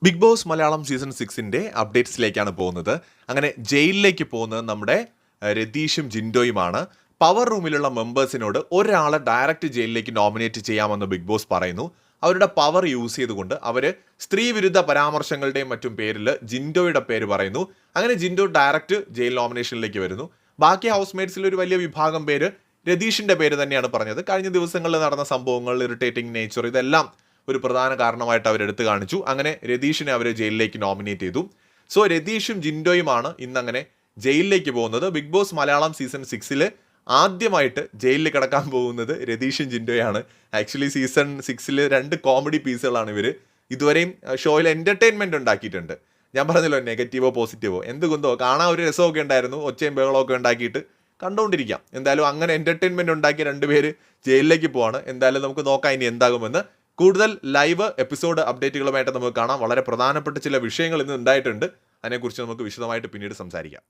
Big boss Malayalam season 6ന്റെ അപ്ഡേറ്റ്സിലേക്കാണ് പോകുന്നത്. അങ്ങനെ ജയിലിലേക്ക് പോകുന്നത് നമ്മുടെ രതീഷും ജിൻഡോയുമാണ്. പവർ റൂമിലുള്ള മെമ്പേഴ്സിനോട് ഒരാളെ ഡയറക്റ്റ് ജയിലിലേക്ക് നോമിനേറ്റ് ചെയ്യാമെന്ന് ബിഗ് ബോസ് പറയുന്നു. അവരുടെ പവർ യൂസ് ചെയ്തുകൊണ്ട് അവർ സ്ത്രീ വിരുദ്ധ പരാമർശങ്ങളുടെയും മറ്റും പേരിൽ ജിൻഡോയുടെ പേര് പറയുന്നു. അങ്ങനെ ജിൻഡോ ഡയറക്റ്റ് ജയിൽ നോമിനേഷനിലേക്ക് വരുന്നു. ബാക്കി ഹൗസ്മേറ്റ്സിൽ ഒരു വലിയ വിഭാഗം പേര് രതീഷിന്റെ പേര് തന്നെയാണ് പറഞ്ഞത്. കഴിഞ്ഞ ദിവസങ്ങളിൽ നടന്ന സംഭവങ്ങൾ, ഇറിറ്റേറ്റിംഗ് നേച്ചർ, ഇതെല്ലാം ഒരു പ്രധാന കാരണമായിട്ട് അവർ എടുത്തു കാണിച്ചു. അങ്ങനെ രതീഷിനെ അവർ ജയിലിലേക്ക് നോമിനേറ്റ് ചെയ്തു. സോ രതീഷും ജിൻഡോയുമാണ് ഇന്നങ്ങനെ ജയിലിലേക്ക് പോകുന്നത്. ബിഗ് ബോസ് മലയാളം സീസൺ 6ൽ ആദ്യമായിട്ട് ജയിലിൽ കിടക്കാൻ പോകുന്നത് രതീഷും ജിൻഡോയാണ്. ആക്ച്വലി സീസൺ 6ൽ 2 കോമഡി പീസുകളാണ് ഇവർ ഇതുവരെയും ഷോയിൽ എൻ്റർടൈൻമെൻറ്റ് ഉണ്ടാക്കിയിട്ടുണ്ട്. ഞാൻ പറഞ്ഞല്ലോ, നെഗറ്റീവോ പോസിറ്റീവോ എന്തുകൊണ്ടോ കാണാൻ ഒരു രസമൊക്കെ ഉണ്ടായിരുന്നു. ഒച്ചയും ബഹളമൊക്കെ ഉണ്ടാക്കിയിട്ട് കണ്ടുകൊണ്ടിരിക്കാം. എന്തായാലും അങ്ങനെ എൻ്റർടൈൻമെൻറ്റ് ഉണ്ടാക്കിയ 2 പേര് ജയിലിലേക്ക് പോവാണ്. എന്തായാലും നമുക്ക് നോക്കാം ഇനി എന്താകുമെന്ന്. കൂടുതൽ ലൈവ് എപ്പിസോഡ് അപ്ഡേറ്റുകളുമായിട്ട് നമുക്ക് കാണാം. വളരെ പ്രധാനപ്പെട്ട ചില വിഷയങ്ങൾ ഇന്ന് ഉണ്ടായിട്ടുണ്ട്. അതിനെക്കുറിച്ച് നമുക്ക് വിശദമായിട്ട് പിന്നീട് സംസാരിക്കാം.